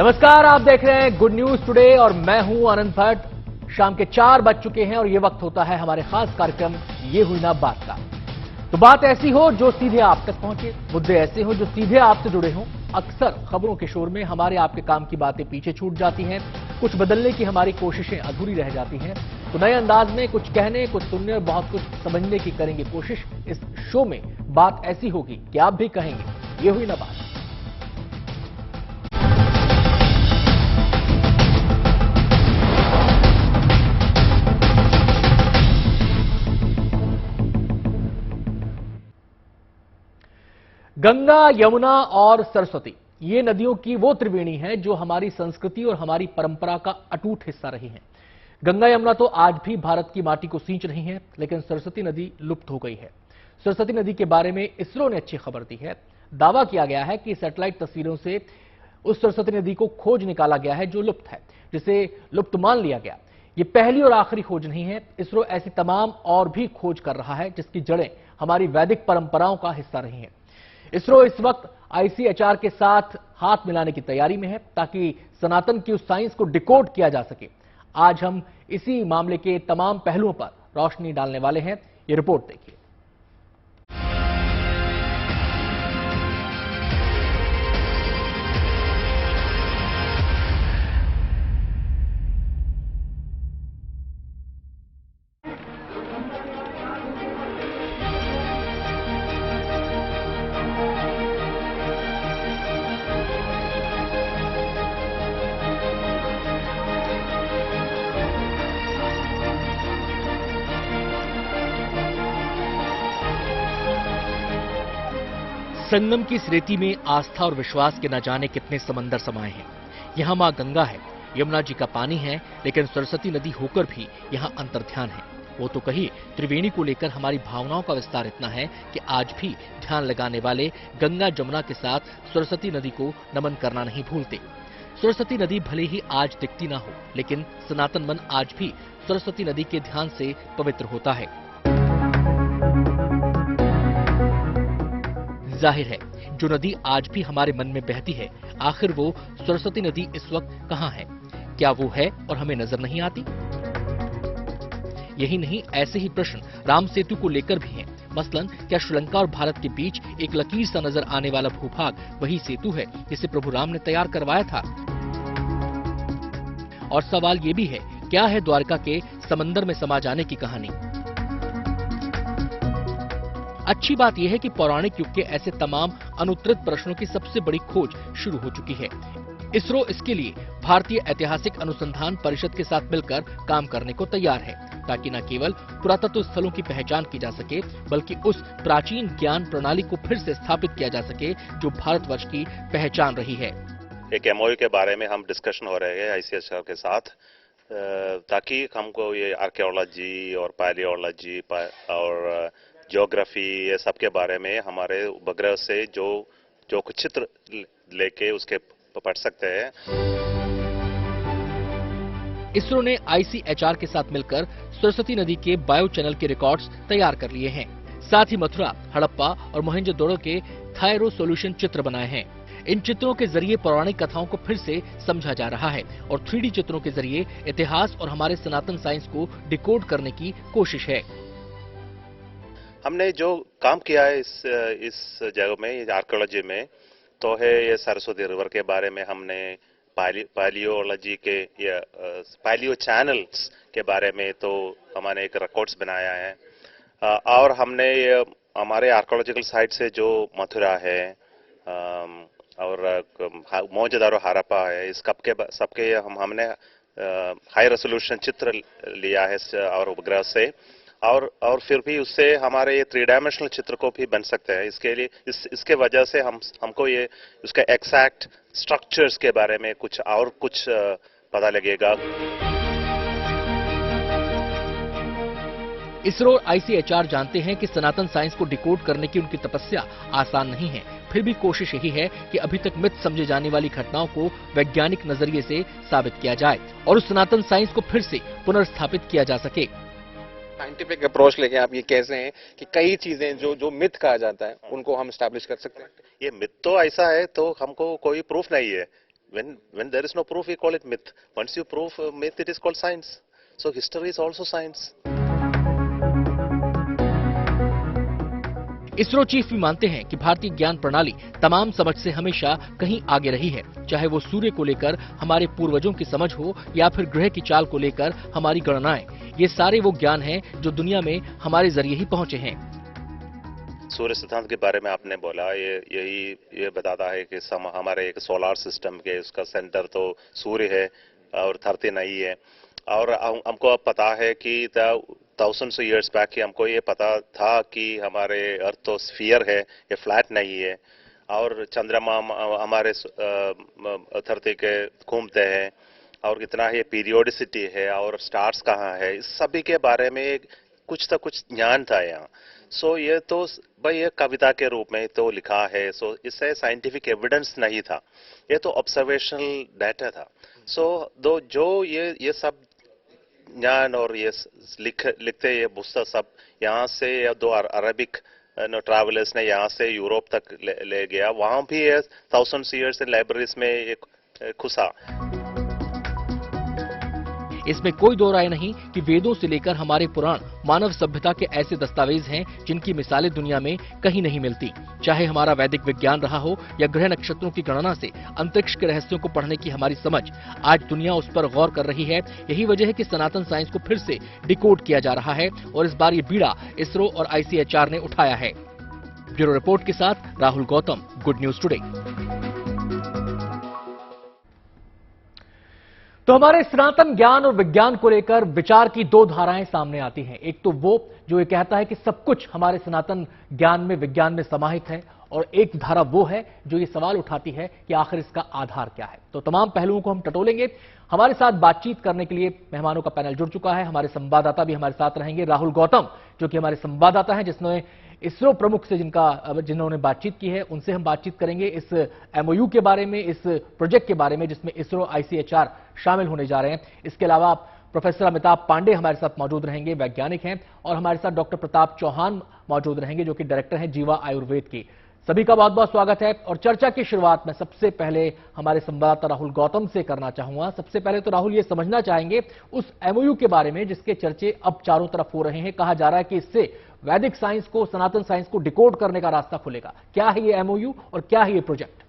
नमस्कार, आप देख रहे हैं गुड न्यूज टुडे और मैं हूं आनंद भट्ट। शाम के 4 बज चुके हैं और ये वक्त होता है हमारे खास कार्यक्रम ये हुई ना बात का। तो बात ऐसी हो जो सीधे आप तक पहुंचे, मुद्दे ऐसे हो जो सीधे आपसे जुड़े हों। अक्सर खबरों के शोर में हमारे आपके काम की बातें पीछे छूट जाती हैं, कुछ बदलने की हमारी कोशिशें अधूरी रह जाती हैं। तो नए अंदाज में कुछ कहने, कुछ सुनने और बहुत कुछ समझने की करेंगे कोशिश। इस शो में बात ऐसी होगी कि आप भी कहेंगे ये हुई ना बात। गंगा, यमुना और सरस्वती ये नदियों की वो त्रिवेणी है जो हमारी संस्कृति और हमारी परंपरा का अटूट हिस्सा रही हैं। गंगा यमुना तो आज भी भारत की माटी को सींच रही हैं, लेकिन सरस्वती नदी लुप्त हो गई है। सरस्वती नदी के बारे में इसरो ने अच्छी खबर दी है। दावा किया गया है कि सैटेलाइट तस्वीरों से उस सरस्वती नदी को खोज निकाला गया है जो लुप्त है, जिसे लुप्त मान लिया गया। ये पहली और आखिरी खोज नहीं है। इसरो ऐसी तमाम और भी खोज कर रहा है जिसकी जड़ें हमारी वैदिक परंपराओं का हिस्सा रही हैं। इसरो इस वक्त आईसीएचआर के साथ हाथ मिलाने की तैयारी में है ताकि सनातन की उस साइंस को डिकोड किया जा सके। आज हम इसी मामले के तमाम पहलुओं पर रोशनी डालने वाले हैं। ये रिपोर्ट देखिए। संगम की इस रेती में आस्था और विश्वास के न जाने कितने समंदर समाये हैं। यहाँ मां गंगा है, यमुना जी का पानी है, लेकिन सरस्वती नदी होकर भी यहाँ अंतर्ध्यान है। वो तो कही त्रिवेणी को लेकर हमारी भावनाओं का विस्तार इतना है कि आज भी ध्यान लगाने वाले गंगा जमुना के साथ सरस्वती नदी को नमन करना नहीं भूलते। सरस्वती नदी भले ही आज दिखती ना हो, लेकिन सनातन मन आज भी सरस्वती नदी के ध्यान से पवित्र होता है। जाहिर है, जो नदी आज भी हमारे मन में बहती है, आखिर वो सरस्वती नदी इस वक्त कहां है? क्या वो है और हमें नजर नहीं आती? यही नहीं, ऐसे ही प्रश्न राम सेतु को लेकर भी हैं। मसलन, क्या श्रीलंका और भारत के बीच एक लकीर सा नजर आने वाला भूभाग वही सेतु है जिसे प्रभु राम ने तैयार करवाया था? और सवाल ये भी है, क्या है द्वारका के समंदर में समा जाने की कहानी? अच्छी बात यह है कि पौराणिक युग के ऐसे तमाम अनुत्तरित प्रश्नों की सबसे बड़ी खोज शुरू हो चुकी है। इसरो इसके लिए भारतीय ऐतिहासिक अनुसंधान परिषद के साथ मिलकर काम करने को तैयार है, ताकि न केवल पुरातत्व स्थलों की पहचान की जा सके, बल्कि उस प्राचीन ज्ञान प्रणाली को फिर से स्थापित किया जा सके जो भारतवर्ष की पहचान रही है। एक एमओयू के बारे में हम डिस्कशन हो रहे हैं आईसीएचआर के साथ, ताकि हमको ये आर्कियोलॉजी और पैलियोलॉजी और ज्योग्राफी ये सब के बारे में हमारे उपग्रह से जो कुछ चित्र लेके उसके पढ़ सकते हैं। इसरो ने आईसीएचआर के साथ मिलकर सरस्वती नदी के बायो चैनल के रिकॉर्ड्स तैयार कर लिए हैं। साथ ही मथुरा, हड़प्पा और मोहनजोदड़ो के थायरो सॉल्यूशन चित्र बनाए हैं। इन चित्रों के जरिए पौराणिक कथाओं को फिर से समझा जा रहा है और 3D चित्रों के जरिए इतिहास और हमारे सनातन साइंस को डिकोड करने की कोशिश है। हमने जो काम किया है इस जगह में, आर्कियोलॉजी में, तो है ये सरस्वती रिवर के बारे में हमने पैलियोलॉजी के या पैलियो चैनल्स के बारे में तो हमने एक रिकॉर्ड्स बनाया है। और हमने हमारे आर्कियोलॉजिकल साइट से जो मथुरा है और मोहनजोदड़ो हड़प्पा है, इस सबके हमने हाई रेजोल्यूशन चित्र लिया है और उपग्रह से, और फिर भी उससे हमारे ये 3 डायमेंशनल चित्र को भी बन सकते हैं। इसके लिए इसके वजह से हमको ये उसका एग्जैक्ट स्ट्रक्चर्स के बारे में कुछ पता लगेगा। इसरो और आईसीएचआर जानते हैं कि सनातन साइंस को डिकोड करने की उनकी तपस्या आसान नहीं है। फिर भी कोशिश यही है कि अभी तक मिथ समझे जाने वाली घटनाओं को वैज्ञानिक नजरिए से साबित किया जाए और उस सनातन साइंस को फिर से पुनर्स्थापित किया जा सके। साइंटिफिक अप्रोच लेके आप ये कैसे हैं कि कई चीजें जो मिथ कहा जाता है उनको हम एस्टैब्लिश कर सकते हैं? ये मिथ तो ऐसा है तो हमको कोई प्रूफ नहीं है when there is no proof, we call it myth. Once you prove myth, it is called science. So history is also science. ISRO chief भी मानते हैं कि भारतीय ज्ञान प्रणाली तमाम समझ से हमेशा कहीं आगे रही है, चाहे वो सूर्य को लेकर हमारे पूर्वजों की समझ हो या फिर ग्रह की चाल को लेकर हमारी गणनाएं। ये सारे वो ज्ञान हैं जो दुनिया में हमारे जरिए ही पहुंचे हैं। सूर्य सिद्धांत के बारे में आपने बोला, ये बताता है कि हमारे एक सोलर सिस्टम के उसका सेंटर तो सूर्य है और धरती नहीं है। और हमको अब पता है कि thousands of years back कि हमको ये पता था कि हमारे अर्थ तो स्फीयर है, ये फ्लैट नहीं है, और चंद्रमा हमारे धरती के घूमते हैं, और कितना ये पीरियोडिसिटी है और स्टार्स कहाँ है, इस सभी के बारे में कुछ तो कुछ ज्ञान था यहाँ। सो ये तो भाई ये कविता के रूप में तो लिखा है, सो इससे साइंटिफिक एविडेंस नहीं था, ये तो ऑब्जर्वेशनल डाटा था। सो जो ये सब ज्ञान और ये लिखते ये पुस्तक सब यहाँ से या दो अरबिक ट्रैवलर्स ने यहाँ से यूरोप तक ले गया, वहाँ भी ये थाउजेंड्स ईयर्स इन लाइब्रेरीज में एक खुशा। इसमें कोई दो राय नहीं कि वेदों से लेकर हमारे पुराण मानव सभ्यता के ऐसे दस्तावेज हैं जिनकी मिसालें दुनिया में कहीं नहीं मिलती। चाहे हमारा वैदिक विज्ञान रहा हो या ग्रह नक्षत्रों की गणना से अंतरिक्ष के रहस्यों को पढ़ने की हमारी समझ, आज दुनिया उस पर गौर कर रही है। यही वजह है कि सनातन साइंस को फिर से डिकोड किया जा रहा है और इस बार ये बीड़ा इसरो और ICHR ने उठाया है। ब्यूरो रिपोर्ट के साथ Rahul Gautam, good news today. तो हमारे सनातन ज्ञान और विज्ञान को लेकर विचार की दो धाराएं सामने आती हैं। एक तो वो जो ये कहता है कि सब कुछ हमारे सनातन ज्ञान में, विज्ञान में समाहित है, और एक धारा वो है जो ये सवाल उठाती है कि आखिर इसका आधार क्या है। तो तमाम पहलुओं को हम टटोलेंगे। हमारे साथ बातचीत करने के लिए मेहमानों का पैनल जुड़ चुका है। हमारे संवाददाता भी हमारे साथ रहेंगे। राहुल गौतम जो कि हमारे संवाददाता हैं, जिसने इसरो प्रमुख से जिन्होंने बातचीत की है, उनसे हम बातचीत करेंगे इस MOU के बारे में, इस प्रोजेक्ट के बारे में जिसमें इसरो ICHR शामिल होने जा रहे हैं। इसके अलावा प्रोफेसर अमिताभ पांडे हमारे साथ मौजूद रहेंगे, वैज्ञानिक हैं, और हमारे साथ डॉक्टर प्रताप चौहान मौजूद रहेंगे जो कि डायरेक्टर हैं जीवा आयुर्वेद की। सभी का बहुत बहुत स्वागत है। और चर्चा की शुरुआत में सबसे पहले हमारे संवाददाता राहुल गौतम से करना चाहूंगा। सबसे पहले तो राहुल ये समझना चाहेंगे उस MOU के बारे में जिसके चर्चे अब चारों तरफ हो रहे हैं। कहा जा रहा है कि इससे वैदिक साइंस को, सनातन साइंस को डिकोड करने का रास्ता खुलेगा। क्या है ये MOU और क्या है ये प्रोजेक्ट?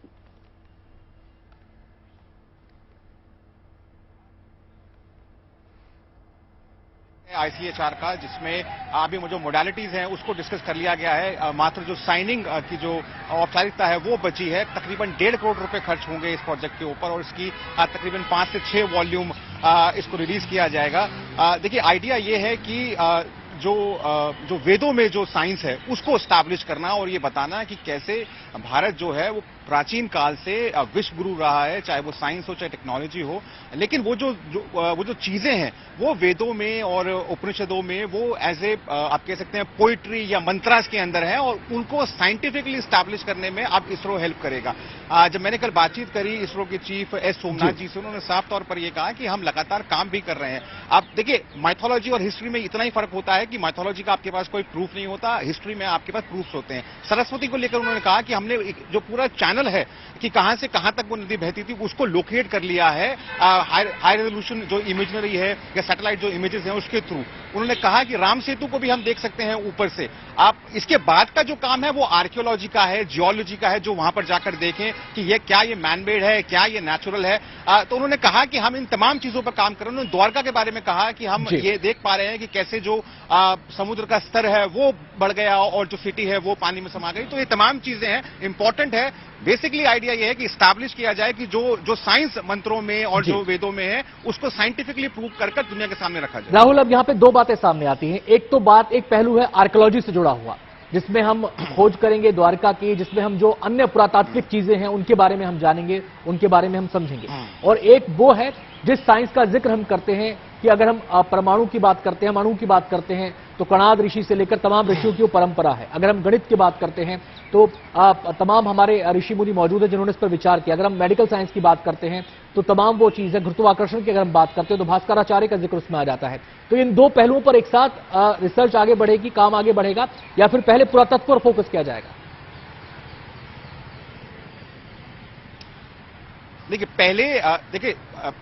ICHR का, जिसमें अभी जो मोडालिटीज हैं उसको डिस्कस कर लिया गया है। मात्र जो साइनिंग की जो औपचारिकता है वो बची है। तकरीबन 1.5 करोड़ रुपए खर्च होंगे इस प्रोजेक्ट के ऊपर और इसकी तकरीबन 5 से 6 वॉल्यूम इसको रिलीज किया जाएगा। देखिए, आइडिया ये है कि जो वेदों में जो साइंस है उसको स्टैब्लिश करना और ये बताना कि कैसे भारत जो है वो प्राचीन काल से विश्व गुरु रहा है, चाहे वो साइंस हो चाहे टेक्नोलॉजी हो, लेकिन वो जो चीजें हैं वो वेदों में और उपनिषदों में वो एज ए आप कह सकते हैं पोइट्री या मंत्रास के अंदर है और उनको साइंटिफिकली स्टैब्लिश करने में अब इसरो हेल्प करेगा। जब मैंने कल बातचीत करी इसरो के चीफ S सोमनाथ जी से, उन्होंने साफ तौर पर यह कहा कि हम लगातार काम भी कर रहे हैं। आप देखिए, माइथोलॉजी और हिस्ट्री में इतना ही फर्क होता है कि माइथोलॉजी का आपके पास कोई प्रूफ नहीं होता, हिस्ट्री में आपके पास प्रूफ्स होते हैं। सरस्वती को लेकर उन्होंने कहा कि हमने जो पूरा चैनल है कि कहां से कहां तक वो नदी बहती थी उसको लोकेट कर लिया है हाई रेजोल्यूशन जो इमेजनरी है या सैटेलाइट जो इमेजेस हैं उसके थ्रू। उन्होंने कहा कि राम सेतु को भी हम देख सकते हैं ऊपर से। आप इसके बाद का जो काम है वो आर्कियोलॉजी का है, जियोलॉजी का है, जो वहां पर जाकर देखें कि ये क्या ये मैनमेड है, क्या ये नेचुरल है। तो उन्होंने कहा कि हम इन तमाम चीजों पर काम कर रहे हैं। उन्होंने द्वारका के बारे में कहा कि हम ये देख पा रहे हैं कि कैसे जो समुद्र का स्तर है वो बढ़ गया और जो सिटी है वो पानी में समा गई। तो ये तमाम चीजें हैं, इंपॉर्टेंट है। बेसिकली आइडिया ये है कि स्टैब्लिश किया जाए कि जो साइंस मंत्रों में और जो वेदों में है उसको साइंटिफिकली प्रूव कर दुनिया के सामने रखा जाए। राहुल, अब यहाँ पे दो बातें सामने आती हैं। एक पहलू है आर्कियोलॉजी से जुड़ा हुआ, जिसमें हम खोज करेंगे द्वारका की, जिसमें हम जो अन्य पुरातात्विक चीजें हैं उनके बारे में हम जानेंगे, उनके बारे में हम समझेंगे। और एक वो है जिस साइंस का जिक्र हम करते हैं कि अगर हम परमाणु की बात करते हैं, अणु की बात करते हैं, तो कणाद ऋषि से लेकर तमाम ऋषियों की वो परंपरा है। अगर हम गणित की बात करते हैं तो तमाम हमारे ऋषि मुनि मौजूद है जिन्होंने इस पर विचार किया। अगर हम मेडिकल साइंस की बात करते हैं तो तमाम वो चीज है। गुरुत्वाकर्षण की अगर हम बात करते हैं तो भास्कराचार्य का जिक्र उसमें आ जाता है। तो इन दो पहलुओं पर एक साथ रिसर्च आगे बढ़ेगी, काम आगे बढ़ेगा, या फिर पहले पुरातत्व पर फोकस किया जाएगा? देखिए पहले देखिए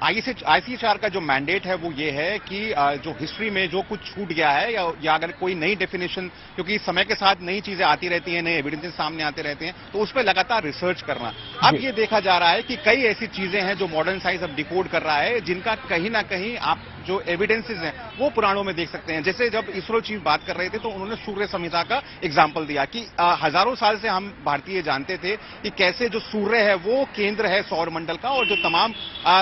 आईसीएचआर का जो मैंडेट है वो ये है कि जो हिस्ट्री में जो कुछ छूट गया है या अगर कोई नई डेफिनेशन, क्योंकि समय के साथ नई चीजें आती रहती हैं, नए एविडेंसेस सामने आते रहते हैं, तो उस पर लगातार रिसर्च करना। अब ये देखा जा रहा है कि कई ऐसी चीजें हैं जो मॉडर्न साइंस अब डिकोड कर रहा है, जिनका कहीं ना कहीं आप जो एविडेंसेस हैं वो पुराणों में देख सकते हैं। जैसे जब इसरो चीफ बात कर रहे थे तो उन्होंने सूर्य संहिता का एग्जाम्पल दिया कि हजारों साल से हम भारतीय जानते थे कि कैसे जो सूर्य है वो केंद्र है सौर मंडल का, और जो तमाम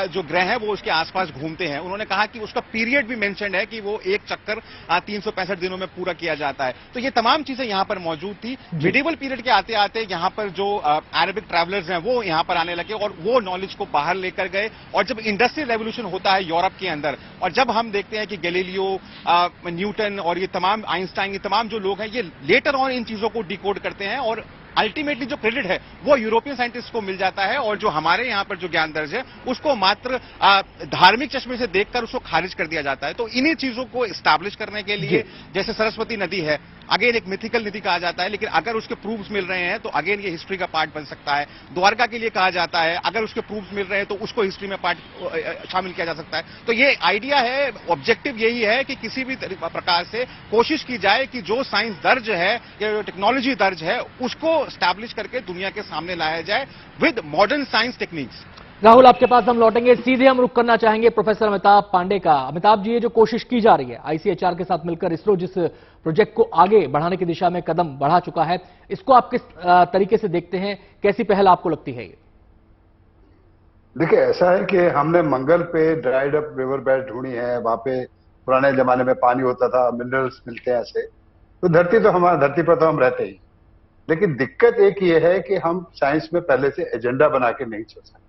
जो ग्रह हैं वो उसके आसपास घूमते हैं। उन्होंने कहा कि उसका पीरियड भी मेंशन्ड है कि वो एक चक्कर 365 दिनों में पूरा किया जाता है। तो ये तमाम चीजें यहां पर मौजूद थी। मिडिवल पीरियड के आते आते यहां पर जो अरेबिक ट्रैवलर्स हैं वो यहां पर आने लगे और वो नॉलेज को बाहर लेकर गए। और जब इंडस्ट्रियल रेवोल्यूशन होता है यूरोप के अंदर, और जब हम देखते हैं कि गैलीलियो, न्यूटन और ये तमाम आइंस्टाइन, ये तमाम जो लोग हैं ये लेटर ऑन इन चीजों को डिकोड करते हैं, और अल्टीमेटली जो क्रेडिट है वो यूरोपियन साइंटिस्ट को मिल जाता है, और जो हमारे यहां पर जो ज्ञान दर्ज है उसको मात्र धार्मिक चश्मे से देखकर उसको खारिज कर दिया जाता है। तो इन्हीं चीजों को एस्टैब्लिश करने के लिए, जैसे सरस्वती नदी है, अगेन एक मिथिकल नदी कहा जाता है, लेकिन अगर उसके प्रूफ्स मिल रहे हैं तो अगेन ये हिस्ट्री का पार्ट बन सकता है। द्वारका के लिए कहा जाता है, अगर उसके प्रूफ्स मिल रहे हैं तो उसको हिस्ट्री में पार्ट शामिल किया जा सकता है। तो ये आइडिया है, ऑब्जेक्टिव यही है कि किसी भी प्रकार से कोशिश की जाए कि जो साइंस दर्ज है या जो टेक्नोलॉजी दर्ज है उसको स्टैब्लिश करके दुनिया के सामने लाया जाए with modern science techniques. Rahul, आपके पास हम लौटेंगे, सीधे हम रुक करना चाहेंगे प्रोफेसर अमिताभ पांडे का। अमिताभ जी, ये जो कोशिश की जा रही है आईसीएचआर के साथ मिलकर, इसरो जिस प्रोजेक्ट को आगे बढ़ाने की दिशा में कदम बढ़ा चुका है, इसको आप किस तरीके से देखते हैं? कैसी पहल आपको लगती है ये? देखिए, ऐसा है कि हमने मंगल पे ड्राइड अप रिवर बेड ढूंढी है, वहां पे पुराने जमाने में पानी होता था, मिनरल्स मिलते हैं ऐसे। तो धरती पर तो हम रहते ही, लेकिन दिक्कत एक ये है कि हम साइंस में पहले से एजेंडा बना के नहीं चल सकते।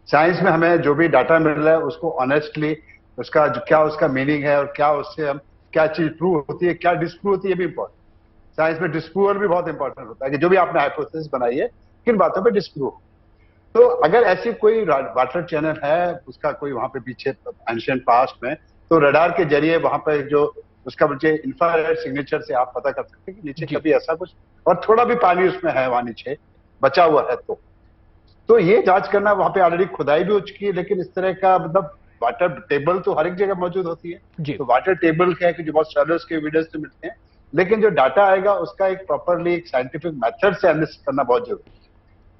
साइंस में हमें जो भी डाटा मिल रहा है उसको ऑनेस्टली, उसका क्या उसका मीनिंग है और क्या उससे हम क्या चीज प्रूव होती है, क्या डिस्प्रूव होती है, ये भी इंपॉर्टेंट। साइंस में डिस्प्रूवल भी बहुत इंपॉर्टेंट होता है कि जो भी आपने हाइपोथेसिस बनाई है किन बातों पे डिस्प्रूव। तो अगर ऐसी कोई वाटर चैनल है, उसका कोई वहां पे पीछे एंशिएंट पास्ट में, तो रडार के जरिए वहां पे जो उसका मुझे इंफ्रारेड सिग्नेचर से आप पता कर सकते हैं कि नीचे कभी ऐसा कुछ और थोड़ा भी पानी उसमें है वहां नीचे बचा हुआ है। तो ये जांच करना, वहां पे ऑलरेडी खुदाई भी हो चुकी है, लेकिन इस तरह का मतलब वाटर टेबल तो हर एक जगह मौजूद होती है। तो वाटर टेबल क्या है कि जो बहुत शैलोस के एविडेंस तो मिलते हैं, लेकिन जो डाटा आएगा उसका एक प्रॉपरली एक साइंटिफिक मेथड से एनालिसिस करना बहुत जरूरी है।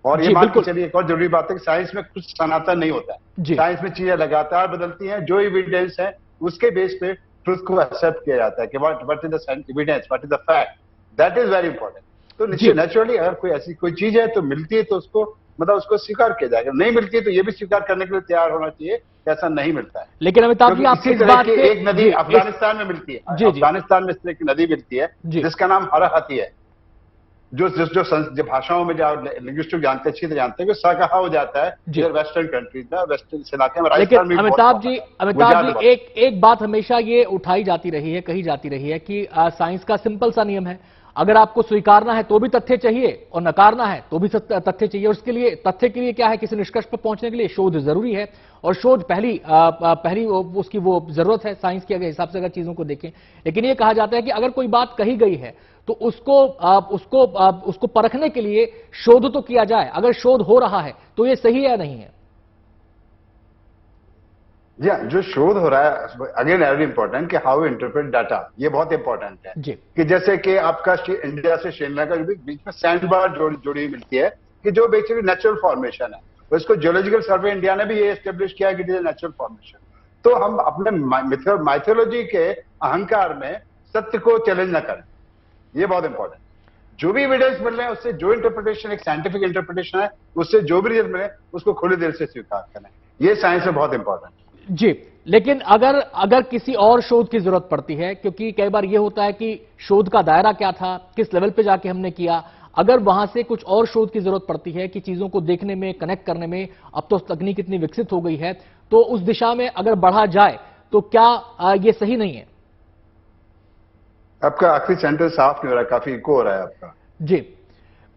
और ये मान के चलिए एक और जरूरी बात है कि साइंस में कुछ सनातन नहीं होता है। साइंस में चीजें लगातार बदलती हैं, जो एविडेंस है उसके बेस पे ट्रुथ को एक्सेप्ट किया जाता है कि what is the evidence, what is the fact, that is very important. तो नेचुरली अगर कोई ऐसी कोई चीज है तो मिलती है तो उसको मतलब उसको स्वीकार किया जाएगा, नहीं मिलती है तो ये भी स्वीकार करने के लिए तैयार होना चाहिए कि ऐसा नहीं मिलता है। लेकिन अमिताभ जी, आपकी इस बात से एक नदी अफगानिस्तान में मिलती है, अफगानिस्तान में इस तरह की नदी मिलती है जिसका नाम हराहती है, जो भाषाओं में जो लिंग्विस्टिक जानते अच्छी तरह जानते हैं कि सा कहा हो जाता है वेस्टर्न कंट्रीज में, वेस्टर्न इलाके में। लेकिन अमिताभ जी एक बात हमेशा ये उठाई जाती रही है, कही जाती रही है कि साइंस का सिंपल सा नियम है, अगर आपको स्वीकारना है तो भी तथ्य चाहिए और नकारना है तो भी तथ्य चाहिए। और उसके लिए तथ्य के लिए क्या है, किसी निष्कर्ष पर पहुंचने के लिए शोध जरूरी है, और शोध पहली उसकी वो जरूरत है साइंस के अगर हिसाब से अगर चीजों को देखें। लेकिन ये कहा जाता है कि अगर कोई बात कही गई है तो उसको परखने के लिए शोध तो किया जाए, अगर शोध हो रहा है तो ये सही है या नहीं है? जी, जो शोध हो रहा है अगेन वेरी इंपॉर्टेंट कि हाउ इंटरप्रेट डाटा, ये बहुत इंपॉर्टेंट है जी। कि जैसे कि आपका इंडिया से श्रीलंका के बीच में सैंड बार जोड़ी मिलती है कि जो बेसिकली नेचुरल फॉर्मेशन है, तो इसको जियोलॉजिकल सर्वे इंडिया ने भी ये एस्टेब्लिश किया कि इट इज नेचुरल फॉर्मेशन। तो हम अपने माइथोलॉजी के अहंकार में सत्य को चैलेंज न करें, ये बहुत इंपॉर्टेंट। जो भी एविडेंस मिल रहे हैं उससे जो इंटरप्रिटेशन एक साइंटिफिक इंटरप्रिटेशन है, उससे जो भी रिजल्ट मिले उसको खुले दिल से स्वीकार करें, ये साइंस में बहुत इंपॉर्टेंट है जी। लेकिन अगर किसी और शोध की जरूरत पड़ती है, क्योंकि कई बार यह होता है कि शोध का दायरा क्या था, किस लेवल पे जाके हमने किया, अगर वहां से कुछ और शोध की जरूरत पड़ती है कि चीजों को देखने में, कनेक्ट करने में, अब तो तकनीक इतनी विकसित हो गई है, तो उस दिशा में अगर बढ़ा जाए तो क्या ये सही नहीं है? आपका आखिरी सेंटेंस साफ नहीं हो रहा, काफी इको हो रहा है आपका। जी,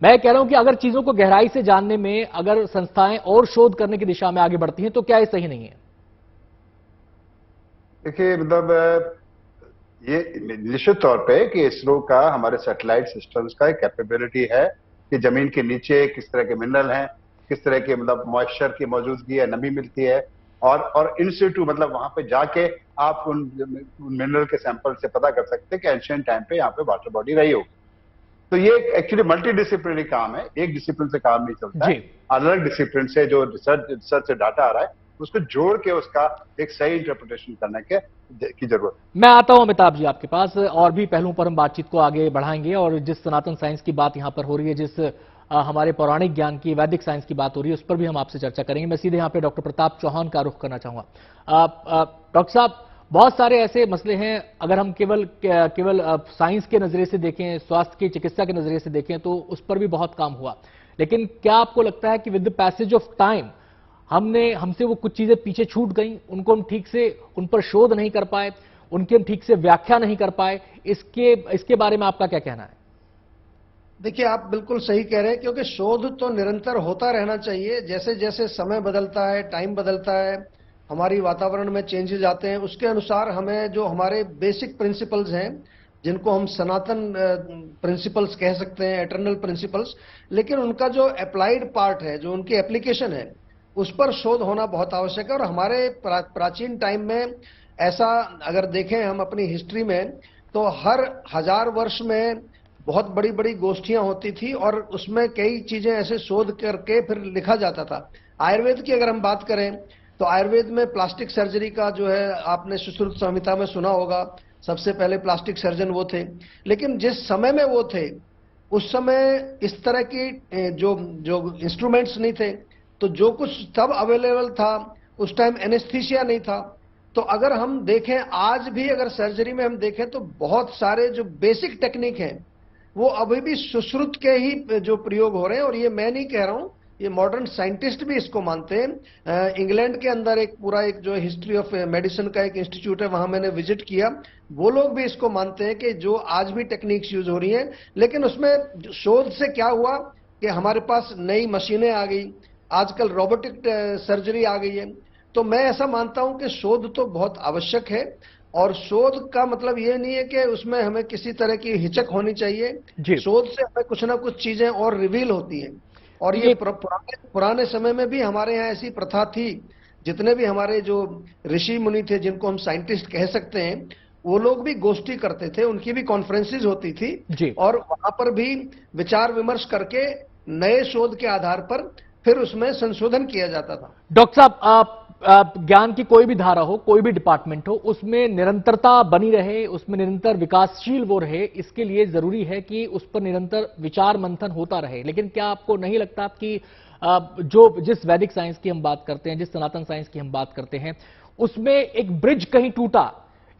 मैं कह रहा हूं कि अगर चीजों को गहराई से जानने में अगर संस्थाएं और शोध करने की दिशा में आगे बढ़ती हैं तो क्या ये सही नहीं है? देखिए, मतलब ये निश्चित तौर पे कि इसरो का हमारे सैटेलाइट सिस्टम्स का एक कैपेबिलिटी है कि जमीन के नीचे किस तरह के मिनरल हैं, किस तरह के मतलब मॉइस्चर की मौजूदगी है, नमी मिलती है, और इंस्टीट्यू मतलब वहां पे जाके आप उन मिनरल के सैंपल से पता कर सकते हैं कि एंशिएंट टाइम पे यहाँ पे वाटर बॉडी रही होगी। तो ये एक्चुअली मल्टी डिसिप्लिनरी काम है, एक डिसिप्लिन से काम नहीं चलता है। अलग डिसिप्लिन से जो रिसर्च से डाटा आ रहा है उसको जोड़ के उसका एक सही इंटरप्रिटेशन करने की जरूरत है। मैं आता हूं अमिताभ जी आपके पास, और भी पहलुओं पर हम बातचीत को आगे बढ़ाएंगे, और जिस सनातन साइंस की बात यहां पर हो रही है, जिस हमारे पौराणिक ज्ञान की, वैदिक साइंस की बात हो रही है, उस पर भी हम आपसे चर्चा करेंगे। मैं सीधे यहां पे डॉक्टर प्रताप चौहान का रुख करना चाहूंगा। डॉक्टर साहब, बहुत सारे ऐसे मसले हैं, अगर हम केवल साइंस के नजरिए से देखें, स्वास्थ्य की चिकित्सा के नजरिए से देखें, तो उस पर भी बहुत काम हुआ। लेकिन क्या आपको लगता है कि with the passage of time हमसे वो कुछ चीजें पीछे छूट गई, उनको हम ठीक से उन पर शोध नहीं कर पाए, उनकी हम ठीक से व्याख्या नहीं कर पाए? इसके बारे में आपका क्या कहना है? देखिए, आप बिल्कुल सही कह रहे हैं, क्योंकि शोध तो निरंतर होता रहना चाहिए। जैसे जैसे समय बदलता है, टाइम बदलता है, हमारी वातावरण में चेंजेस आते हैं, उसके अनुसार हमें जो हमारे बेसिक प्रिंसिपल्स हैं, जिनको हम सनातन प्रिंसिपल्स कह सकते हैं, एटर्नल प्रिंसिपल्स, लेकिन उनका जो अप्लाइड पार्ट है, जो उनकी एप्लीकेशन है, उस पर शोध होना बहुत आवश्यक है। और हमारे प्राचीन टाइम में ऐसा अगर देखें हम अपनी हिस्ट्री में, तो हर 1000 वर्ष में बहुत बड़ी बड़ी गोष्ठियां होती थी, और उसमें कई चीजें ऐसे शोध करके फिर लिखा जाता था। आयुर्वेद की अगर हम बात करें, तो आयुर्वेद में प्लास्टिक सर्जरी का जो है, आपने सुश्रुत संहिता में सुना होगा, सबसे पहले प्लास्टिक सर्जन वो थे। लेकिन जिस समय में वो थे, उस समय इस तरह की जो इंस्ट्रूमेंट्स नहीं थे, तो जो कुछ तब अवेलेबल था, उस टाइम एनेस्थीसिया नहीं था। तो अगर हम देखें, आज भी अगर सर्जरी में हम देखें, तो बहुत सारे जो बेसिक टेक्निक हैं, वो अभी भी सुश्रुत के ही जो प्रयोग हो रहे हैं। और ये मैं नहीं कह रहा हूं, ये मॉडर्न साइंटिस्ट भी इसको मानते हैं। इंग्लैंड के अंदर एक पूरा एक जो हिस्ट्री ऑफ मेडिसिन का एक इंस्टीट्यूट है, वहां मैंने विजिट किया। वो लोग भी इसको मानते हैं कि जो आज भी टेक्निक्स यूज हो रही हैं, लेकिन उसमें शोध से क्या हुआ कि हमारे पास नई मशीनें आ गई, आजकल रोबोटिक सर्जरी आ गई है। तो मैं ऐसा मानता हूं कि शोध तो बहुत आवश्यक है, और शोध का मतलब ये नहीं है कि उसमें हमें किसी तरह की हिचक होनी चाहिए। शोध से हमें कुछ ना कुछ चीजें और रिवील होती हैं। और ये पुराने समय में भी हमारे यहाँ ऐसी प्रथा थी। जितने भी हमारे जो ऋषि मुनि थे, जिनको हम साइंटिस्ट कह सकते हैं, वो लोग भी गोष्ठी करते थे, उनकी भी कॉन्फ्रेंसेज होती थी, और वहां पर भी विचार विमर्श करके नए शोध के आधार पर फिर उसमें संशोधन किया जाता था। डॉक्टर साहब, ज्ञान की कोई भी धारा हो, कोई भी डिपार्टमेंट हो, उसमें निरंतरता बनी रहे, उसमें निरंतर विकासशील वो रहे, इसके लिए जरूरी है कि उस पर निरंतर विचार मंथन होता रहे। लेकिन क्या आपको नहीं लगता कि जिस वैदिक साइंस की हम बात करते हैं, जिस सनातन साइंस की हम बात करते हैं, उसमें एक ब्रिज कहीं टूटा,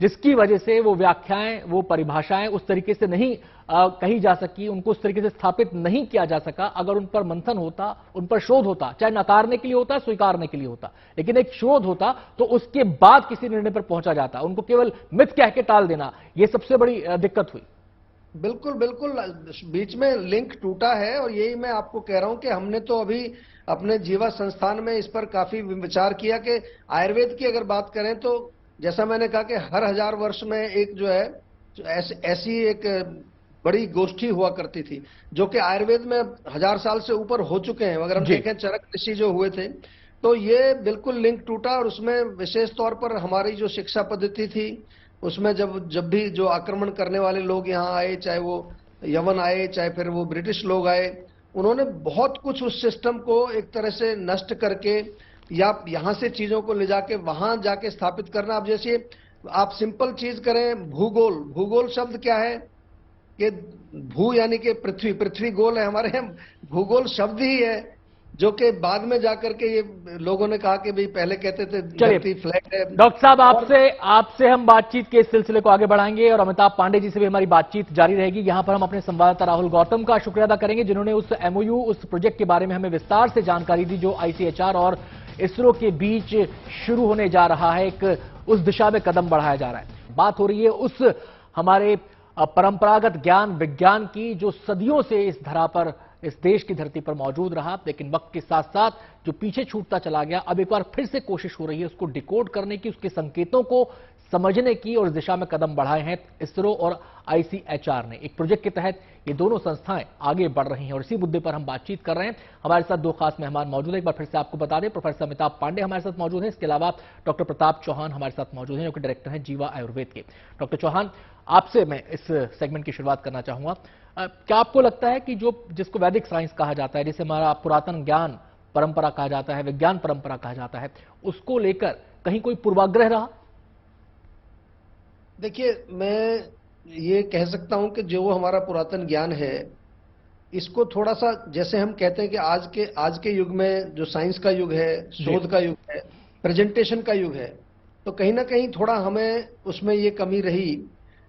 जिसकी वजह से वो व्याख्याएं, वो परिभाषाएं उस तरीके से नहीं कही जा सकी, उनको उस तरीके से स्थापित नहीं किया जा सका? अगर उन पर मंथन होता, उन पर शोध होता, चाहे नकारने के लिए होता, स्वीकारने के लिए होता, लेकिन एक शोध होता, तो उसके बाद किसी निर्णय पर पहुंचा जाता। उनको केवल मिथ कह के टाल देना, यह सबसे बड़ी दिक्कत हुई। बिल्कुल बिल्कुल, बीच में लिंक टूटा है, और यही मैं आपको कह रहा हूं कि हमने तो अभी अपने जीवा संस्थान में इस पर काफी विचार किया कि आयुर्वेद की अगर बात करें, तो जैसा मैंने कहा कि हर 1000 वर्ष में एक जो है ऐसी एक बड़ी गोष्ठी हुआ करती थी, जो कि आयुर्वेद में 1000 साल से ऊपर हो चुके हैं। अगर हम देखें, चरक ऋषि जो हुए थे, तो ये बिल्कुल लिंक टूटा। और उसमें विशेष तौर पर हमारी जो शिक्षा पद्धति थी, उसमें जब भी जो आक्रमण करने वाले लोग यहाँ आए, चाहे वो यवन आए, चाहे फिर वो ब्रिटिश लोग आए, उन्होंने बहुत कुछ उस सिस्टम को एक तरह से नष्ट करके, या यहां से चीजों को ले जाके वहां जाके स्थापित करना। अब जैसे आप सिंपल चीज करें, भूगोल शब्द क्या है कि भू यानी कि पृथ्वी, पृथ्वी गोल है, हमारे यहाँ भूगोल शब्द ही है, जो कि बाद में जाकर के ये लोगों ने कहा कि भाई पहले कहते थे धरती फ्लैट है। डॉक्टर साहब, आपसे हम बातचीत के इस सिलसिले को आगे बढ़ाएंगे, और अमिताभ पांडे जी से भी हमारी बातचीत जारी रहेगी। यहां पर हम अपने संवाददाता राहुल गौतम का शुक्रिया अदा करेंगे, जिन्होंने उस एमओयू, उस प्रोजेक्ट के बारे में हमें विस्तार से जानकारी दी, जो आईसीएचआर और इसरो के बीच शुरू होने जा रहा है। उस दिशा में कदम बढ़ाया जा रहा है। बात हो रही है उस हमारे परंपरागत ज्ञान विज्ञान की, जो सदियों से इस धरा पर, इस देश की धरती पर मौजूद रहा, लेकिन वक्त के साथ साथ जो पीछे छूटता चला गया, अब एक बार फिर से कोशिश हो रही है उसको डिकोड करने की, उसके संकेतों को समझने की और इस दिशा में कदम बढ़ाए हैं इसरो और ICHR ने। एक प्रोजेक्ट के तहत ये दोनों संस्थाएं आगे बढ़ रही हैं और इसी मुद्दे पर हम बातचीत कर रहे हैं। हमारे साथ दो खास मेहमान मौजूद हैं। एक बार फिर से आपको बता दें, प्रोफेसर अमिताभ पांडे हमारे साथ मौजूद हैं। इसके अलावा डॉक्टर प्रताप चौहान हमारे साथ मौजूद हैं, जो कि डायरेक्टर हैं जीवा आयुर्वेद के। डॉक्टर चौहान, आपसे मैं इस सेगमेंट की शुरुआत करना चाहूंगा। क्या आपको लगता है कि जिसको वैदिक साइंस कहा जाता है, जिसे हमारा पुरातन ज्ञान परंपरा कहा जाता है, विज्ञान परंपरा कहा जाता है, उसको लेकर कहीं कोई पूर्वाग्रह रहा? देखिए, मैं ये कह सकता हूं कि जो हमारा पुरातन ज्ञान है, इसको थोड़ा सा, जैसे हम कहते हैं कि आज के युग में जो साइंस का युग है, शोध का युग है, प्रेजेंटेशन का युग है, तो कहीं ना कहीं थोड़ा हमें उसमें ये कमी रही।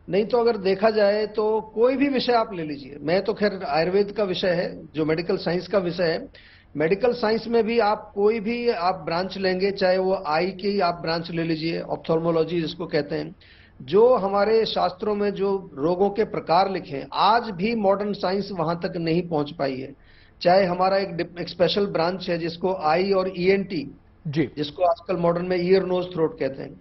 नहीं तो अगर देखा जाए तो कोई भी विषय आप ले लीजिए, मैं तो खैर आयुर्वेद का विषय है जो मेडिकल साइंस का विषय है, मेडिकल साइंस में भी आप कोई भी आप ब्रांच लेंगे, चाहे वो आई की आप ब्रांच ले लीजिए, ऑप्थेल्मोलॉजी जिसको कहते हैं, जो हमारे शास्त्रों में जो रोगों के प्रकार लिखे हैं, आज भी मॉडर्न साइंस वहां तक नहीं पहुंच पाई है। चाहे हमारा एक स्पेशल ब्रांच है जिसको आई और ENT, जी, जिसको आजकल मॉडर्न में ईयर नोज थ्रोट कहते हैं।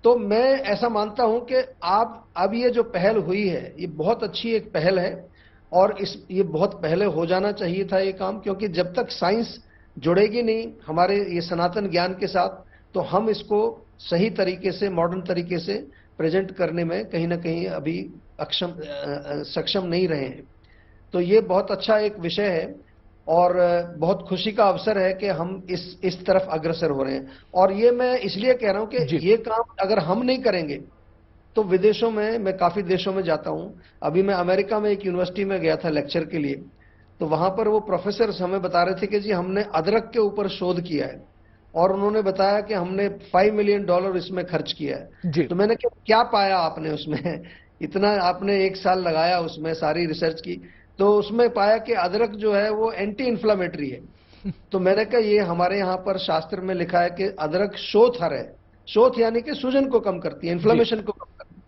तो मैं ऐसा मानता हूं कि अब ये जो पहल हुई है, ये बहुत अच्छी एक पहल है और ये बहुत पहले हो जाना चाहिए था ये काम, क्योंकि जब तक साइंस जुड़ेगी नहीं हमारे ये सनातन ज्ञान के साथ, तो हम इसको सही तरीके से, मॉडर्न तरीके से प्रेजेंट करने में कहीं ना कहीं अभी सक्षम नहीं रहे हैं। तो ये बहुत अच्छा एक विषय है और बहुत खुशी का अवसर है कि हम इस तरफ अग्रसर हो रहे हैं। और ये मैं इसलिए कह रहा हूं कि ये काम अगर हम नहीं करेंगे तो विदेशों में, मैं काफी देशों में जाता हूं, अभी मैं अमेरिका में एक यूनिवर्सिटी में गया था लेक्चर के लिए, तो वहां पर वो प्रोफेसर हमें बता रहे थे कि जी हमने अदरक के ऊपर शोध किया है और उन्होंने बताया कि हमने $5 मिलियन इसमें खर्च किया है। तो मैंने कहा क्या पाया आपने उसमें? इतना आपने 1 साल लगाया उसमें, सारी रिसर्च की, तो उसमें पाया कि अदरक जो है वो एंटी इन्फ्लामेटरी है। तो मैंने कहा ये हमारे यहाँ पर शास्त्र में लिखा है कि अदरक शोथहर है, शोथ यानी कि सूजन को कम करती है, इन्फ्लामेशन को कम करती है।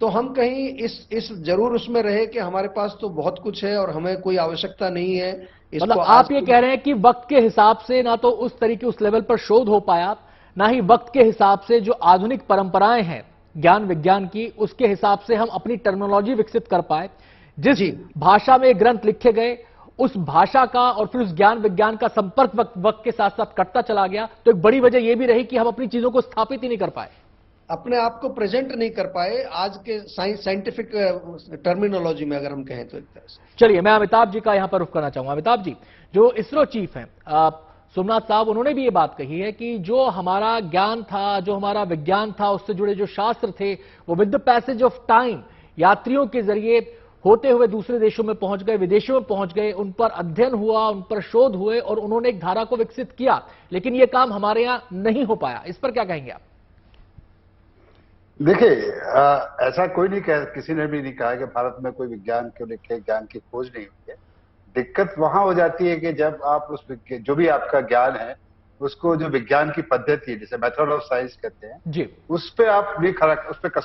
तो हम कहीं इस जरूर उसमें रहे कि हमारे पास तो बहुत कुछ है और हमें कोई आवश्यकता नहीं है। मतलब आप ये कह रहे हैं कि वक्त के हिसाब से ना तो उस तरीके, उस लेवल पर शोध हो पाया, ना ही वक्त के हिसाब से जो आधुनिक परंपराएं हैं ज्ञान विज्ञान की, उसके हिसाब से हम अपनी टर्मिनोलॉजी विकसित कर पाए। जिस भाषा में ग्रंथ लिखे गए, उस भाषा का और फिर उस ज्ञान विज्ञान का संपर्क वक्त के साथ साथ कटता चला गया। तो एक बड़ी वजह यह भी रही कि हम अपनी चीजों को स्थापित ही नहीं कर पाए, अपने आप को प्रेजेंट नहीं कर पाए आज के साइंटिफिक टर्मिनोलॉजी में, अगर हम कहें तो एक तरह से। चलिए, मैं अमिताभ जी का यहां पर रुख करना चाहूंगा। अमिताभ जी, जो इसरो चीफ हैं सोमनाथ साहब, उन्होंने भी ये बात कही है कि जो हमारा ज्ञान था, जो हमारा विज्ञान था, उससे जुड़े जो शास्त्र थे, वो with the passage of time यात्रियों के जरिए होते हुए दूसरे देशों में पहुंच गए, विदेशों में पहुंच गए, उन पर अध्ययन हुआ, उन पर शोध हुए और उन्होंने एक धारा को विकसित किया। लेकिन यह काम हमारे यहां नहीं हो पाया। इस पर क्या कहेंगे आप? देखिए, ऐसा कोई नहीं कह, किसी ने भी नहीं कहा कि भारत में कोई विज्ञान को लेकर ज्ञान की खोज नहीं हुई है। दिक्कत वहां हो जाती है कि जब आप जो भी आपका ज्ञान है, उसको जो विज्ञान की पद्धति, जैसे मेथड ऑफ साइंस कहते हैं जी, उस पे आप नहीं खड़ा,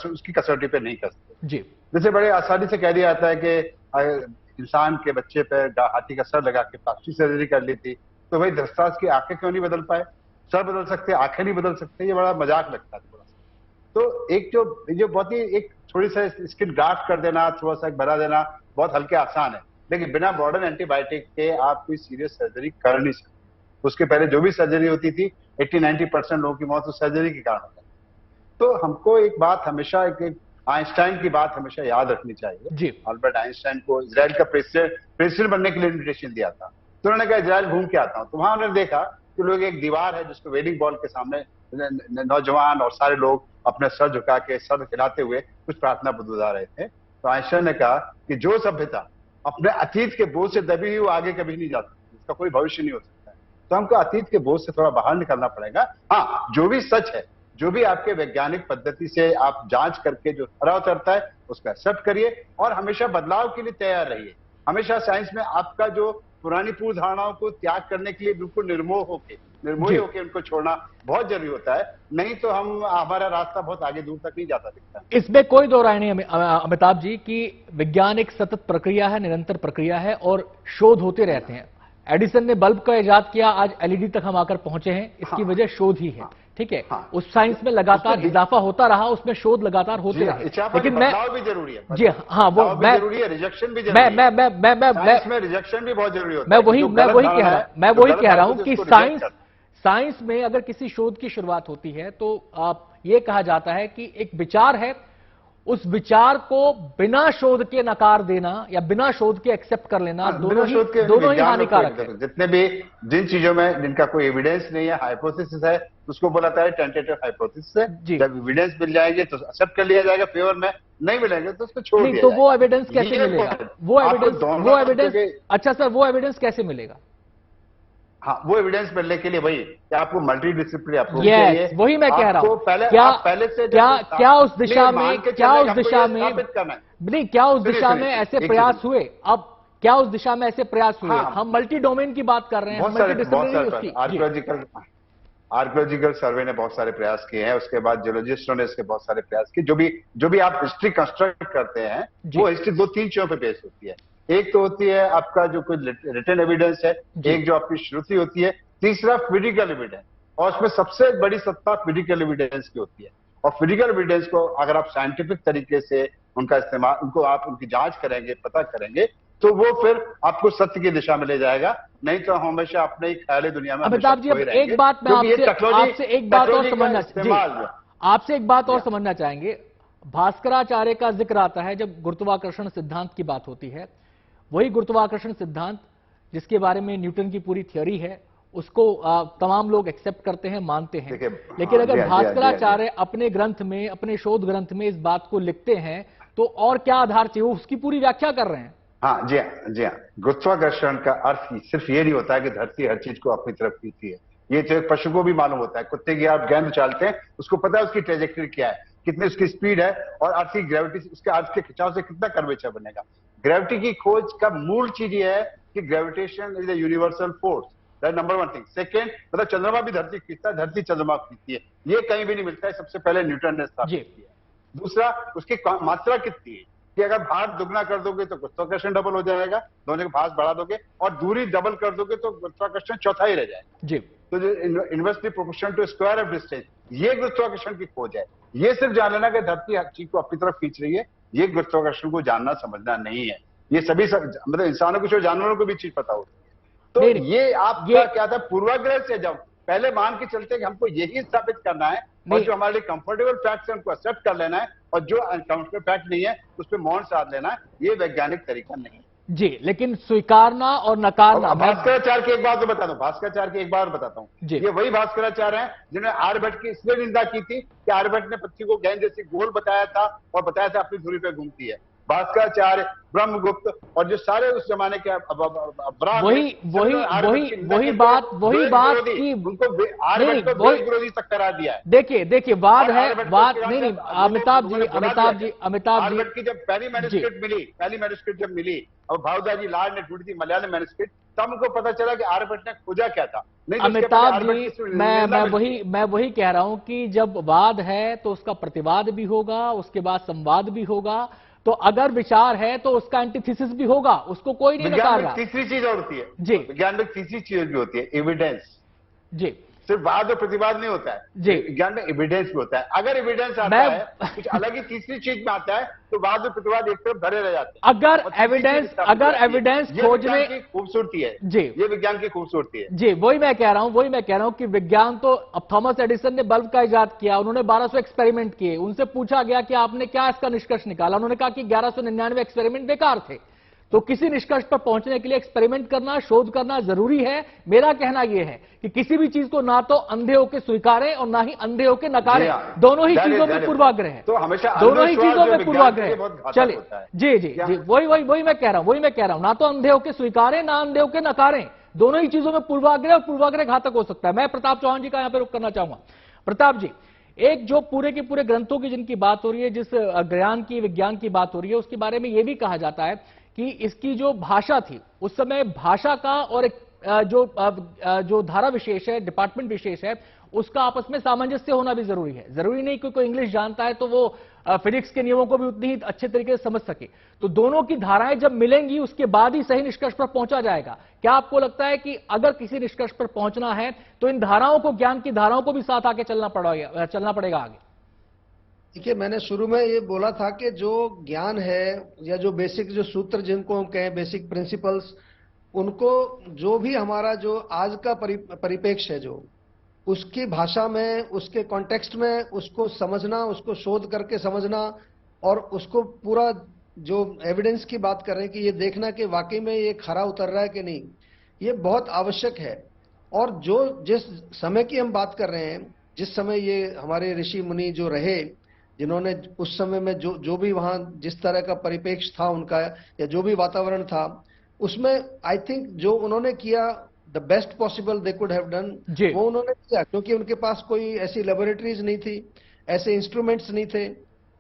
उसकी कसौटी पे नहीं कर सकते जी। जैसे बड़े आसानी से कह दिया जाता है कि इंसान के बच्चे पे हाथी का सर लगा के प्लास्टिक सर्जरी कर ली थी, तो भाई दस्ताज की आंखें क्यों नहीं बदल पाए? सर बदल सकते, आंखें नहीं बदल सकते, ये बड़ा मजाक लगता है थोड़ा सा। तो एक जो बहुत ही एक थोड़ी सा स्किन ग्राफ्ट कर देना, थोड़ा सा बना देना बहुत हल्के आसान है, लेकिन बिना मॉडर्न एंटीबायोटिक के आप कोई सीरियस सर्जरी कर नहीं सकते। उसके पहले जो भी सर्जरी होती थी, 80-90% लोगों की मौत उस सर्जरी के कारण होता है। तो हमको एक बात हमेशा, एक आइंस्टाइन की बात हमेशा याद रखनी चाहिए जी। अल्बर्ट आइंस्टाइन को इजराइल का प्रेसिडेंट बनने के लिए इन्विटेशन दिया था, तो उन्होंने कहा इजराइल घूम के आता हूं। तो वहां उन्होंने देखा कि लोग, एक दीवार है जिसको वेडिंग बॉल के सामने नौजवान और सारे लोग अपने सर झुका के, सर हिलाते हुए कुछ प्रार्थना बुदबुदा रहे थे। तो आइंस्टाइन ने कहा कि जो सभ्यता अपने अतीत के बोझ से दबी हुई, वो आगे कभी नहीं जा सकती, उसका कोई भविष्य नहीं हो सकता है। तो हमको अतीत के बोझ से थोड़ा बाहर निकलना पड़ेगा। हाँ, जो भी सच है, जो भी आपके वैज्ञानिक पद्धति से आप जांच करके जो खरा उतरता है, उसका एक्सेप्ट करिए और हमेशा बदलाव के लिए तैयार रहिए। हमेशा साइंस में आपका जो पुरानी पूर्व धारणाओं को त्याग करने के लिए बिल्कुल निर्मोही होकर उनको छोड़ना बहुत जरूरी होता है, नहीं तो हमारा रास्ता बहुत आगे दूर तक नहीं जाता दिखता। इसमें कोई दो राय नहीं अमिताभ जी कि विज्ञान एक सतत प्रक्रिया है, निरंतर प्रक्रिया है और शोध होते रहते हैं। एडिसन ने बल्ब का इजाद किया, आज LED तक हम आकर पहुंचे हैं, इसकी वजह शोध ही है। ठीक है, हाँ। उस साइंस में लगातार उसमें इजाफा होता रहा, उसमें शोध लगातार होते रहे। लेकिन बदलाव भी जरूरी है। जी हाँ, वो बदलाव भी जरूरी है, रिजेक्शन भी जरूरी है। साइंस में रिजेक्शन भी बहुत जरूरी होता है। मैं वही कह रहा हूं कि साइंस में अगर किसी शोध की शुरुआत होती है तो ये कहा जाता है कि एक विचार है, उस विचार को बिना शोध के नकार देना या बिना शोध के एक्सेप्ट कर लेना, दोनों ही हानिकारक है। जितने भी जिन चीजों में जिनका कोई एविडेंस नहीं है, हाइपोथेसिस है, उसको बोला जाता है टेंटेटिव हाइपोथेसिस है। जब एविडेंस मिल जाएंगे तो एक्सेप्ट कर लिया जाएगा फेवर में, नहीं मिलेंगे तो उसको छोड़ दिया तो जाएगा। वो एविडेंस कैसे मिलेगा? वो एविडेंस अच्छा सर, वो एविडेंस कैसे मिलेगा? हाँ, वो एविडेंस मिलने के लिए वही कि आपको मल्टी डिसिप्लिनरी अप्रोच चाहिए। वही मैं कह रहा हूं। पहले से क्या उस दिशा में ऐसे प्रयास हुए? अब क्या उस दिशा में ऐसे प्रयास हुए? हम मल्टी डोमेन की बात कर रहे हैं, आर्कियोलॉजिकल सर्वे ने बहुत सारे प्रयास किए हैं, उसके बाद जियोलॉजिस्टों ने इसके बहुत सारे प्रयास किए। जो भी आप हिस्ट्री कंस्ट्रक्ट करते हैं वो हिस्ट्री 2-3 चीजों पे बेस होती है। एक तो होती है आपका जो कोई रिटन एविडेंस है, एक जो आपकी श्रुति होती है, तीसरा फिजिकल एविडेंस, और उसमें सबसे बड़ी सत्ता फिजिकल एविडेंस की होती है। और फिजिकल एविडेंस को अगर आप साइंटिफिक तरीके से उनका इस्तेमाल, उनकी जांच करेंगे, पता करेंगे, तो वो फिर आपको सत्य की दिशा में ले जाएगा। नहीं तो हमेशा अपने ही ख्याली दुनिया में अमिताभ जी, अब एक बात मैं आपसे एक बात और समझना चाहेंगे। भास्कराचार्य का जिक्र आता है जब गुरुत्वाकर्षण सिद्धांत की बात होती है, वही गुरुत्वाकर्षण सिद्धांत जिसके बारे में न्यूटन की पूरी थ्योरी है, उसको तमाम लोग एक्सेप्ट करते हैं, मानते हैं। लेकिन अगर भास्कराचार्य अपने ग्रंथ में, अपने शोध ग्रंथ में इस बात को लिखते हैं तो और क्या आधार चाहिए? वो उसकी पूरी व्याख्या कर रहे हैं। हाँ जी हाँ। गुरुत्वाकर्षण का अर्थ सिर्फ ये नहीं होता है कि धरती हर चीज को अपनी तरफ खींचती है। ये तो एक पशु को भी मालूम होता है। कुत्ते की आप गेंद उछालते हैं, उसको पता है उसकी ट्रेजेक्टरी क्या है, कितनी उसकी स्पीड है, और अर्थ की ग्रेविटी, उसके अर्थ के खिंचाव से कितना कर्वेचर बनेगा। ग्रेविटी की खोज का मूल चीज ये है कि gravitation is a universal force, that number 1 thing. Second, मतलब चंद्रमा भी धरती खींचता है, धरती चंद्रमा खींचती है, ये कहीं भी नहीं मिलता है, सबसे पहले न्यूटन ने स्थापित किया। दूसरा, उसकी मात्रा कितनी है कि अगर भार दुगना कर दोगे तो गुरुत्वाकर्षण डबल हो जाएगा, दोनों के भार बढ़ा दोगे, और दूरी डबल कर दोगे तो गुरुत्वाकर्षण चौथा ही रह जाएगा जी। तो जो inversely proportional to square of distance, ये गुरुत्वाकर्षण की खोज है। ये सिर्फ जान लेना कि धरती हर चीज को अपनी तरफ खींच रही है, ये गुरुत्वाकर्षण को जानना समझना नहीं है। ये सभी मतलब इंसानों को, जानवरों को भी चीज पता होती है। तो ये आपका क्या था, पूर्वाग्रह से जब पहले मान के चलते कि हमको यही स्थापित करना है, और जो हमारे लिए कंफर्टेबल फैक्ट है उनको एक्सेप्ट कर लेना है, और जो अनकंफर्टेबल फैक्ट नहीं है उस पर मौन साध लेना है, ये वैज्ञानिक तरीका नहीं है जी। लेकिन स्वीकारना और नकारना, भास्कराचार्य की एक बात तो बता दूं, भास्कराचार्य की एक बात बताता हूँ। ये वही भास्कराचार्य हैं जिन्होंने आर्यभट्ट की इसलिए निंदा की थी कि आर्यभट्ट ने पृथ्वी को गेंद जैसी गोल बताया था, और बताया था अपनी धुरी पे घूमती है। भास्कराचार्य, ब्रह्मगुप्त और जो सारे उस जमाने के वही बात की उनको विरोधी तक करा दिया है। देखिए बात नहीं अमिताभ जी आर्यभट्ट की जब पहली मैन्युस्क्रिप्ट जब मिली और भावदाजी लाल ने ढूंढी थी मलयालम मैन्युस्क्रिप्ट, तब उनको पता चला कि आर्यभट्ट ने खोजा क्या था। अमिताभ जी, मैं वही कह रहा हूं कि जब वाद है तो उसका प्रतिवाद भी होगा, उसके बाद संवाद भी होगा। तो अगर विचार है तो उसका एंटीथेसिस भी होगा, उसको कोई नहीं नकार रहा। तीसरी चीज और होती है जी, विज्ञान में तीसरी चीज भी होती है, एविडेंस जी। सिर्फ वाद और प्रतिवाद नहीं होता है जी, विज्ञान में एविडेंस भी होता है। अगर एविडेंस आता है कुछ अलग ही तीसरी चीज में आता है तो वाद और प्रतिवाद एक तरफ धरे रह जाते हैं। अगर एविडेंस खोजने की खूबसूरती है जी, ये विज्ञान की खूबसूरती है जी। वही मैं कह रहा हूं कि विज्ञान तो, अब थॉमस एडिसन ने बल्ब का इजाद किया, उन्होंने 1200 एक्सपेरिमेंट किए, उनसे पूछा गया कि आपने क्या इसका निष्कर्ष निकाला, उन्होंने कहा कि 1199 एक्सपेरिमेंट बेकार थे। तो किसी निष्कर्ष पर पहुंचने के लिए एक्सपेरिमेंट करना, शोध करना जरूरी है। मेरा कहना यह है कि किसी भी चीज को ना तो अंधे होकर स्वीकारें और ना ही अंधे होकर नकारें, दोनों ही चीजों में पूर्वाग्रह है। तो हमेशा दोनों ही चीजों में पूर्वाग्रह है। चलिए जी, वही मैं कह रहा हूं, ना तो अंधे होकर स्वीकारें ना अंधे होकर नकारें, दोनों ही चीजों में पूर्वाग्रह, और पूर्वाग्रह घातक हो सकता है। मैं प्रताप चौहान जी का यहां पर रुख करना चाहूंगा। प्रताप जी, एक जो पूरे के पूरे ग्रंथों की जिनकी बात हो रही है, जिस ज्ञान की, विज्ञान की बात हो रही है, उसके बारे में यह भी कहा जाता है कि इसकी जो भाषा थी उस समय, भाषा का और एक जो धारा विशेष है, डिपार्टमेंट विशेष है, उसका आपस में सामंजस्य होना भी जरूरी है। जरूरी नहीं कि कोई इंग्लिश जानता है तो वो फिजिक्स के नियमों को भी उतनी ही अच्छे तरीके से समझ सके। तो दोनों की धाराएं जब मिलेंगी उसके बाद ही सही निष्कर्ष पर पहुंचा जाएगा। क्या आपको लगता है कि अगर किसी निष्कर्ष पर पहुंचना है तो इन धाराओं को, ज्ञान की धाराओं को भी साथ आके चलना पड़ेगा आगे? देखिए, मैंने शुरू में ये बोला था कि जो ज्ञान है या जो बेसिक जो सूत्र जिनको हम कहें बेसिक प्रिंसिपल्स, उनको जो भी हमारा जो आज का परिप्रेक्ष्य है जो उसकी भाषा में, उसके कॉन्टेक्स्ट में उसको समझना, उसको शोध करके समझना और उसको पूरा जो एविडेंस की बात कर रहे हैं कि ये देखना कि वाकई में ये खरा उतर रहा है कि नहीं, ये बहुत आवश्यक है। और जो जिस समय की हम बात कर रहे हैं, जिस समय ये हमारे ऋषि मुनि जो रहे, जिन्होंने उस समय में जो भी वहां जिस तरह का परिप्रेक्ष्य था उनका या जो भी वातावरण था, उसमें आई थिंक जो उन्होंने किया the best possible they could have done, वो उन्होंने किया। क्योंकि उनके पास कोई ऐसी लेबोरेटरीज नहीं थी, ऐसे इंस्ट्रूमेंट्स नहीं थे,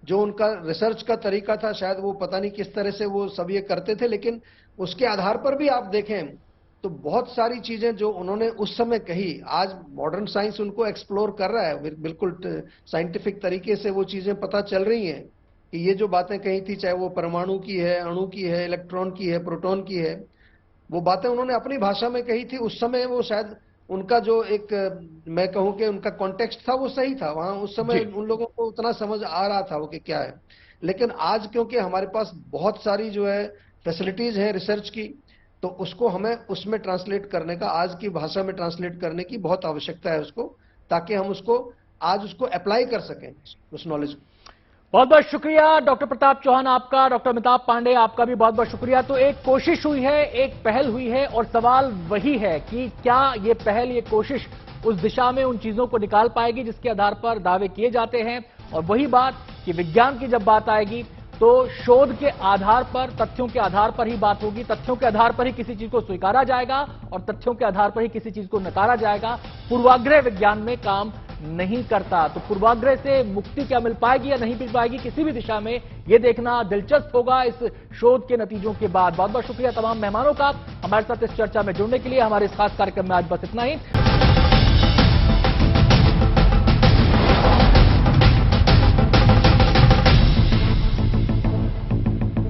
जो उनका रिसर्च का तरीका था शायद वो पता नहीं किस तरह से वो सब ये करते थे। लेकिन उसके आधार पर भी आप देखें तो बहुत सारी चीजें जो उन्होंने उस समय कही, आज मॉडर्न साइंस उनको एक्सप्लोर कर रहा है, बिल्कुल साइंटिफिक तरीके से वो चीजें पता चल रही हैं कि ये जो बातें कही थी, चाहे वो परमाणु की है, अणु की है, इलेक्ट्रॉन की है, प्रोटॉन की है, वो बातें उन्होंने अपनी भाषा में कही थी। उस समय वो शायद उनका जो एक मैं कहूं कि उनका कॉन्टेक्स्ट था वो सही था, वहां उस समय उन लोगों को उतना समझ आ रहा था वो कि क्या है। लेकिन आज क्योंकि हमारे पास बहुत सारी जो है फैसिलिटीज है रिसर्च की, तो उसको हमें उसमें ट्रांसलेट करने का, आज की भाषा में ट्रांसलेट करने की बहुत आवश्यकता है उसको, ताकि हम उसको आज उसको अप्लाई कर सकें उस नॉलेज को। बहुत बहुत शुक्रिया डॉक्टर प्रताप चौहान आपका। डॉक्टर अमिताभ पांडे आपका भी बहुत बहुत शुक्रिया। तो एक कोशिश हुई है, एक पहल हुई है और सवाल वही है कि क्या ये पहल, ये कोशिश उस दिशा में उन चीजों को निकाल पाएगी जिसके आधार पर दावे किए जाते हैं। और वही बात कि विज्ञान की जब बात आएगी तो शोध के आधार पर, तथ्यों के आधार पर ही बात होगी। तथ्यों के आधार पर ही किसी चीज को स्वीकारा जाएगा और तथ्यों के आधार पर ही किसी चीज को नकारा जाएगा। पूर्वाग्रह विज्ञान में काम नहीं करता। तो पूर्वाग्रह से मुक्ति क्या मिल पाएगी या नहीं मिल पाएगी किसी भी दिशा में, यह देखना दिलचस्प होगा इस शोध के नतीजों के बाद। बहुत बहुत शुक्रिया तमाम मेहमानों का हमारे साथ इस चर्चा में जुड़ने के लिए। हमारे इस खास कार्यक्रम में आज बस इतना ही।